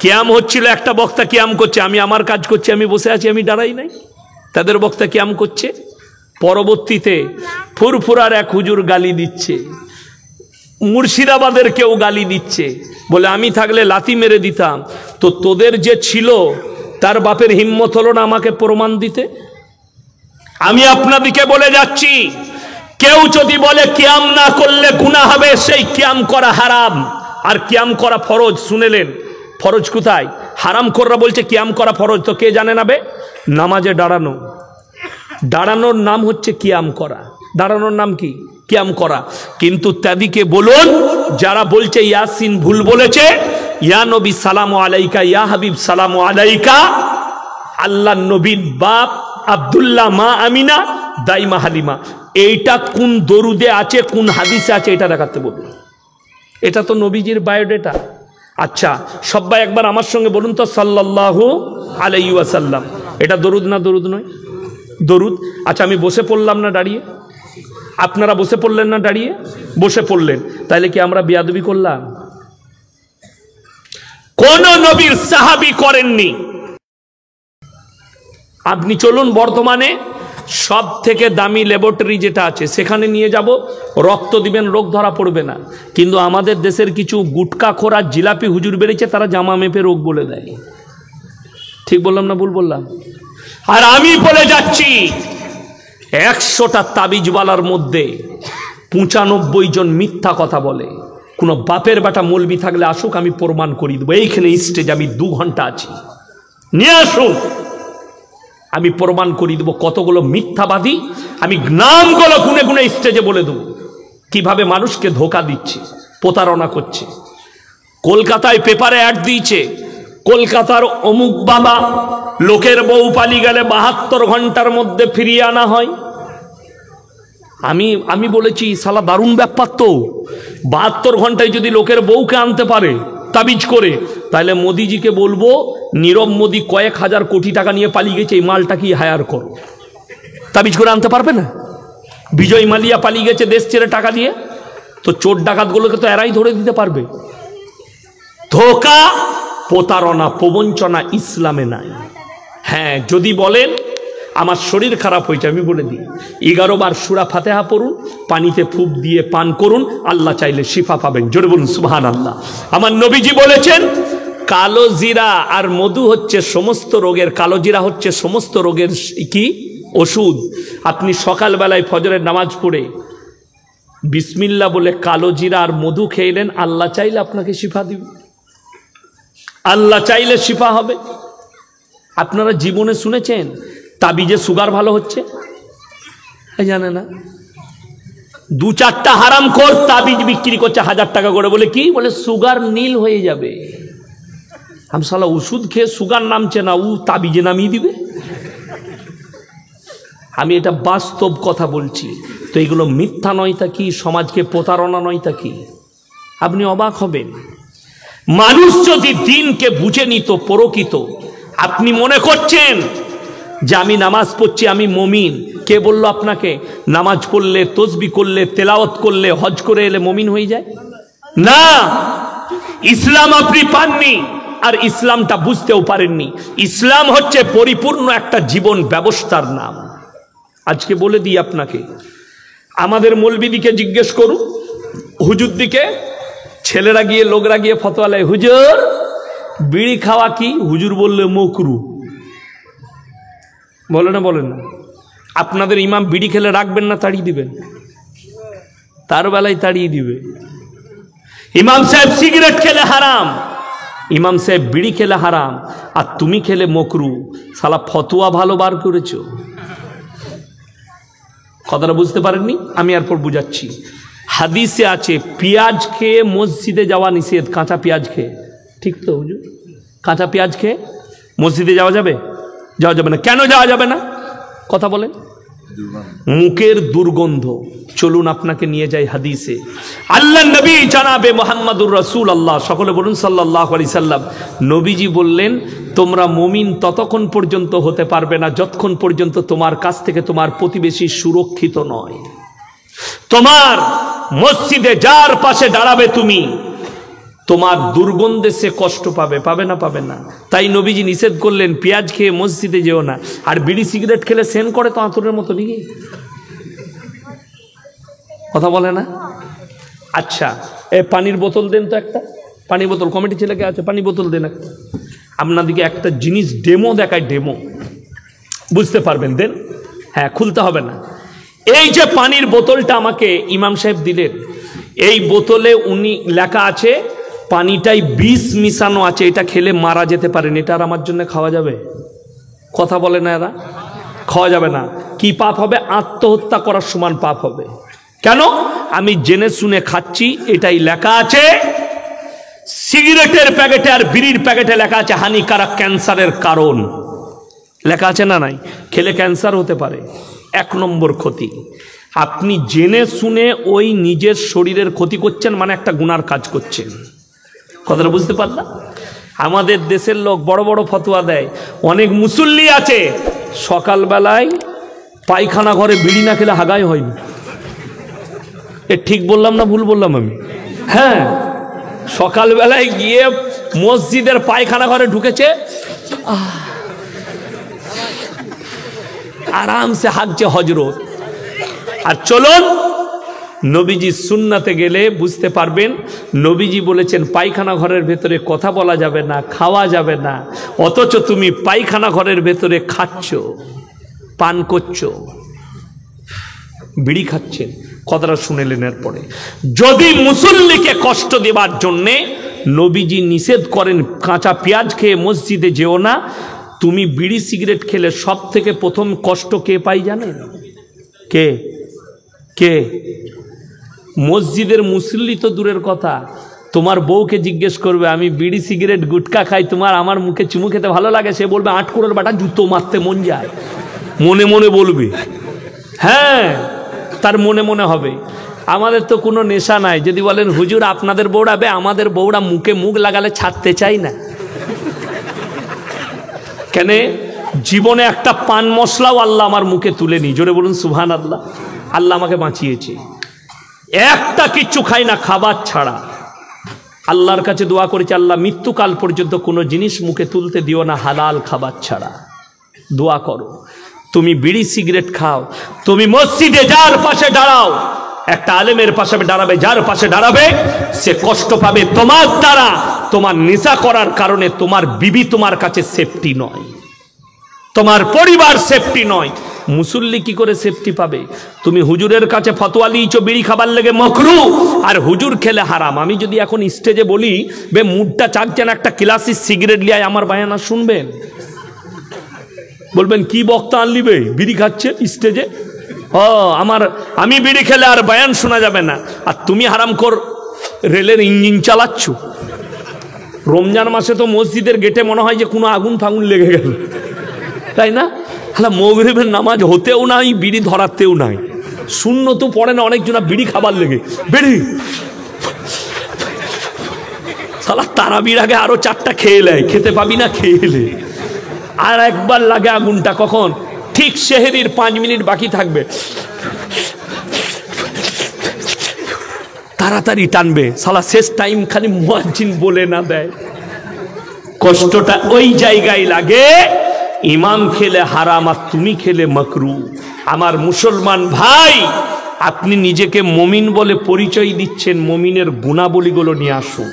কিয়াম হচ্ছিল, একটা বক্তা কিয়াম করছে, আমি আমার কাজ করছি, আমি বসে আছি, আমি দাঁড়াই নাই। তাদের বক্তা কিয়াম করছে। পরবর্তীতে ফুরফুরার এক হুজুর গালি দিচ্ছে, মুর্শিদাবাদের কেউ গালি দিচ্ছে, বলে আমি থাকলে লাথি মেরে দিতাম। তো তোদের যে ছিল তার বাপের হিম্মত হলো না আমাকে প্রমাণ দিতে। আমি আপনাদেরকে বলে যাচ্ছি, কেউ যদি বলে কিয়াম না করলে গুনাহ হবে, সেই কিয়াম করা হারাম আর কিয়াম করা ফরজ। শুনেলেন ফরজ কোথায়? হারাম কররা বলছে কিয়াম করা ফরজ, তো কে জানে না বে? নামাজে দাঁড়ানো, দাঁড়ানোর নাম হচ্ছে কিয়াম করা, দাঁড়ানোর নাম কি? কিয়াম করা। কিন্তু তাদিকে বলুন, যারা বলছে ইয়াসিন ভুল বলেছে, ইয়া নবী সালামু আলাইকা, ইয়া হাবিব সালামু আলাইকা, আল্লাহ নবীর বাপ আব্দুল্লাহ, মা আমিনা, দাইমা হালিমা, এইটা কোন দরুদে আছে, কোন হাদিসে আছে, এটা দেখাতে বলুন। এটা তো নবীজির বায়োডেটা। আচ্ছা সবাই একবার আমার সঙ্গে বলুন তো, সাল্লাল্লাহু আলাইহি ওয়াসাল্লাম। এটা দরুদ না দরুদ নয়? দরুদ। আচ্ছা আমি বসে পড়লাম না দাঁড়িয়ে? আপনারা বসে পড়লেন না দাঁড়িয়ে? বসে পড়লেন, তাহলে কি আমরা বেয়াদবি করলাম? কোন নবীর সাহাবী করেননি। আপনি চলুন বর্তমানে সব থেকে দামি ল্যাবরেটরি যেটা আছে সেখানে নিয়ে যাব, রক্ত দিবেন, রোগ ধরা পড়বে না। কিন্তু আমাদের দেশের কিছু গুটকা খোরা জিলাপি হুজুর বেরিয়েছে, তারা জামা মেপে রোগ বলে দেয়। ঠিক বললাম না ভুল বললাম? আর আমি বলে যাচ্ছি, 100টা তাবিজওয়ালার মধ্যে 95 জন মিথ্যা কথা বলে। কোনো বাপের বেটা মৌলবি থাকলে আসুক, আমি প্রমাণ করি দেবো। এইখানে স্টেজ আমি 2 ঘন্টা আছি, নিয়ে আসুন, আমি প্রমাণ করি দেবো কতগুলো মিথ্যাবাদী। আমি নামগুলো গুনে গুনে স্টেজে বলে দেবো কিভাবে মানুষকে ধোকা দিচ্ছে, প্রতারণা করছে। কলকাতায় পেপারে অ্যাড দিয়েছে, কলকাতার অমুক বাবা লোকের বউ পালিয়ে গেলে 72 ঘন্টার মধ্যে ফিরিয়ে আনা হয়। আমি বলেছি শালা দারুণ ব্যাপার তো, 72 ঘন্টায় যদি লোকের বউকে আনতে পারে তাবিজ করে, তাহলে মোদিজিকে বলবো নীরব মোদি কয়েক হাজার কোটি টাকা নিয়ে পালিয়ে গেছে, এই মালটা কি হায়ার করো, তাবিজ করে আনতে পারবে না? বিজয় মালিয়া পালিয়ে গেছে দেশ ছেড়ে টাকা দিয়ে, তো চোর ডাকাতগুলোকে তো এরাই ধরে দিতে পারবে। ধোকা, প্রতারণা, প্রবঞ্চনা ইসলামে নাই। হ্যাঁ যদি বলেন আমার শরীর খারাপ হয়েছে, আমি বলে দিই 11 বার সূরা ফাতিহা পড়ুন, পানিতে ফুঁক দিয়ে পান করুন, আল্লাহ চাইলে শিফা পাবেন। জোরে বলুন সুবহানাল্লাহ। আমার নবীজি বলেছেন কালো জিরা আর মধু হচ্ছে সমস্ত রোগের, কালো জিরা হচ্ছে সমস্ত রোগের কি ওষুধ। আপনি সকালবেলায় ফজরের নামাজ পড়ে বিসমিল্লাহ বলে কালো জিরা আর মধু খেলেন, আল্লাহ চাইলে আপনাকে শিফা দিবে, আল্লাহ চাইলে শিফা হবে। আপনারা জীবনে শুনেছেন তাবিজে সুগার ভালো হচ্ছে? জানে না। 2-4টা হারামখোর তাবিজ বিক্রি করছে 1000 টাকা করে, বলে কি বলে সুগার নীল হয়ে যাবে। আমি শালা ওষুধ খেয়ে সুগার নামছে না, ও তাবিজে নামিয়ে দিবে। আমি এটা বাস্তব কথা বলছি। তো এগুলো মিথ্যা নয় তা কি, সমাজকে প্রতারণা নয় তা কি? আপনি অবাক হবেন। মানুষ যদি দিনকে বুঝে নিত প্রকৃত, আপনি মনে করছেন যে আমি নামাজ পড়ছি আমি মুমিন, কে বলল আপনাকে নামাজ পড়লে, তসবিহ করলে, তেলাওয়াত করলে, হজ করে এলে মুমিন হয়ে যায়? না, ইসলাম আপনি পাননি আর ইসলামটা বুঝতেও পারেননি। ইসলাম হচ্ছে পরিপূর্ণ একটা জীবন ব্যবস্থার নাম। আজকে বলে দিই আপনাকে, আমাদের মৌলবীদিকে জিজ্ঞেস করুন, হুজুর দিকে, ছেলেরা গিয়ে লোকরা গিয়ে ফতোয়া লেয়, হুজুর বিড়ি খাওয়া কি? হুজুর বললে মকরু। বলে না বলেন না? আপনাদের ইমাম বিড়ি খেলে রাখবেন না তাড়িয়ে দিবেন? তার বেলায় তাড়িয়ে দিবে। ইমাম সাহেব সিগারেট খেলে হারাম, ইমাম সাহেব বিড়ি খেলে হারাম, আর তুমি খেলে মকরু। শালা ফতোয়া ভালো বার করেছো। কথাটা বুঝতে পারেননি? আমি এরপর বুঝাচ্ছি। হাদিসে আছে পেঁয়াজ খেয়ে মসজিদে যাওয়া নিষেধ, কাঁচা পেঁয়াজ খেয়ে। ঠিক তো হুজুর? কাঁচা পেঁয়াজ খেয়ে মসজিদে যাওয়া যাবে? যাওয়া যাবে না। কেন যাওয়া যাবে না কথা বলেন? মুখের দুর্গন্ধ। চলুন আপনাকে নিয়ে যাই হাদিসে। আল্লাহ নবী জানাবে মুহাম্মাদুর রাসূলুল্লাহ, সকলে বলুন সাল্লাল্লাহু আলাইহি সাল্লাম। নবীজি বললেন তোমরা মুমিন ততক্ষণ পর্যন্ত হতে পারবে না যতক্ষণ পর্যন্ত তোমার কাছ থেকে তোমার প্রতিবেশী সুরক্ষিত নয়। তোমার মসজিদে যার পাশে দাঁড়াবে তুমি, তোমার দুর্গন্ধে সে কষ্ট পাবে, পাবে না? পাবে না। তাই নবীজি নিষেধ করলেন পেঁয়াজ খেয়ে মসজিদে যেও না। আর বিড়ি সিগারেট খেলে সেন করে তো আতরের মতো নাকি, কথা বলে না? আচ্ছা, এ পানির বোতল দেন তো একটা, পানির বোতল কমিটি ছেলেকে আছে, পানি বোতল দেন একটা। আপনাদিকে একটা জিনিস ডেমো দেখায়, ডেমো বুঝতে পারবেন, দেন। হ্যাঁ, খুলতে হবে না। এই যে পানির বোতলটা আমাকে ইমাম সাহেব দিলেন, এই বোতলে উনি লেখা আছে পানিটাই বিষ মিশানো আছে, এটা খেলে মারা যেতে পারেন, এটা আর আমার জন্য খাওয়া যাবে? কথা বলে না এরা, খাওয়া যাবে না। কি পাপ হবে? আত্মহত্যা করার সমান পাপ হবে। কেন? আমি জেনে শুনে খাচ্ছি, এটাই লেখা আছে। সিগারেটের প্যাকেটে আর বিড়ির প্যাকেটে লেখা আছে হানিকারক, ক্যান্সারের কারণ লেখা আছে না নাই? খেলে ক্যান্সার হতে পারে। 1 নম্বর ক্ষতি। আপনি জেনে শুনে ওই নিজের শরীরের ক্ষতি করছেন, মানে একটা গুনার কাজ করছেন। কথাটা বুঝতে পারলাম? আমাদের দেশের লোক বড় বড় ফতোয়া দেয়। অনেক মুসল্লি আছে সকালবেলায় পায়খানা ঘরে বিড়ি না খেলে হাগাই হয়নি। এ ঠিক বললাম না ভুল বললাম আমি? হ্যাঁ, সকালবেলায় গিয়ে মসজিদের পায়খানা ঘরে ঢুকেছে, আরামসে হাগছে হজরত। আর চলুন নবীজি সুন্নাতে গেলে বুঝতে পারবেন, নবীজি বলেছেন পায়খানা ঘরের ভেতরে কথা বলা যাবে না, খাওয়া যাবে না, অথচ তুমি পায়খানা ঘরের ভেতরে খাচ্ছ, পান করছো, বিড়ি খাচ্ছেন। কথাটা শুনেলেন। এরপরে যদি মুসল্লিকে কষ্ট দেবার জন্যে নবীজি নিষেধ করেন কাঁচা পেঁয়াজ খেয়ে মসজিদে যেও না, তুমি বিড়ি সিগারেট খেলে সব থেকে প্রথম কষ্ট কে পাই জানেন? কে? কে? মসজিদের মুসল্লি তো দূরের কথা, তোমার বউকে জিজ্ঞেস করবে আমি বিড়ি সিগারেট গুটকা খাই, তোমার আমার মুখে চুমু খেতে ভালো লাগে? সে বলবে 8 কোড়ের বাটা জুতো মারতে মন যায়, মনে মনে বলবে। হ্যাঁ, তার মনে মনে হবে। আমাদের তো কোনো নেশা নাই। যদি বলেন হুজুর আপনাদের বউরা, আমাদের বউরা মুখে মুখ লাগালে ছাড়তে চাই না। কেন? জীবনে একটা পান মশলাও আল্লাহ আমার মুখে তুলেনি। জোরে বলুন সুবহানাল্লাহ। আল্লাহ আমাকে বাঁচিয়েছে। একটা কিচ্ছু খাই না খাবার ছাড়া। আল্লাহর কাছে দোয়া করেছি, আল্লাহ মৃত্যুকাল পর্যন্ত কোনো জিনিস মুখে তুলতে দিও না হালাল খাবার ছাড়া। দোয়া করো। তুমি বিড়ি সিগারেট খাও, তুমি মসজিদে যার পাশে দাঁড়াও, একটা আলেমের পাশে দাঁড়াবে, যার পাশে দাঁড়াবে সে কষ্ট পাবে তোমার দ্বারা। তোমার নেশা করার কারণে তোমার বিবি তোমার কাছে সেফটি নয়, তোমার পরিবার সেফটি নয়। মুসল্লি কি করে সেফটি পাবে? তুমি হুজুরের কাছে ফতোয়া লিয়েছো বিড়ি খাবার লেগে মাকরু, আর হুজুর খেলে হারাম। আমি যদি এখন স্টেজে বলি বে মুডটা চাকছেন একটা ক্লাসিক সিগারেট লিয়ায়, আমার বায়ানা শুনবেন? বলবেন কি বক্তা আনলিবে বিড়ি খাচ্ছে স্টেজে? আমি বিড়ি খেলে আর বায়ান শোনা যাবে না। আর তুমি হারামখোর রেলের ইঞ্জিন চালাচ্ছ। রমজান মাসে তো মসজিদের গেটে মনে হয় যে কোনো আগুন ফাগুন লেগে গেল, তাই না? হ্যাঁ, মাগরিবের নামাজ হতেও নাই, বিড়ি ধরাতেও নাই। শূন্য তো পড়ে না অনেকজনা বিড়ি খাবার লেগে, বিড়ি সালা তারাবির আগে আরো 4টা খেয়ে নেয়, খেতে পাবি না খেয়ে এলে। আর একবার লাগে আগুনটা কখন? ঠিক সেহরির 5 মিনিট বাকি থাকবে, তাড়াতাড়ি টানবে সালা, শেষ টাইম খালি মুয়াজ্জিন বলে না দেয়। কষ্টটা ওই জায়গায় লাগে। ইমাম খেলে হারাম আর তুমি খেলে মাকরু। আমার মুসলমান ভাই, আপনি নিজেকে মুমিন বলে পরিচয় দিচ্ছেন, মুমিনের গুণাবলীগুলো নিয়ে আসুন।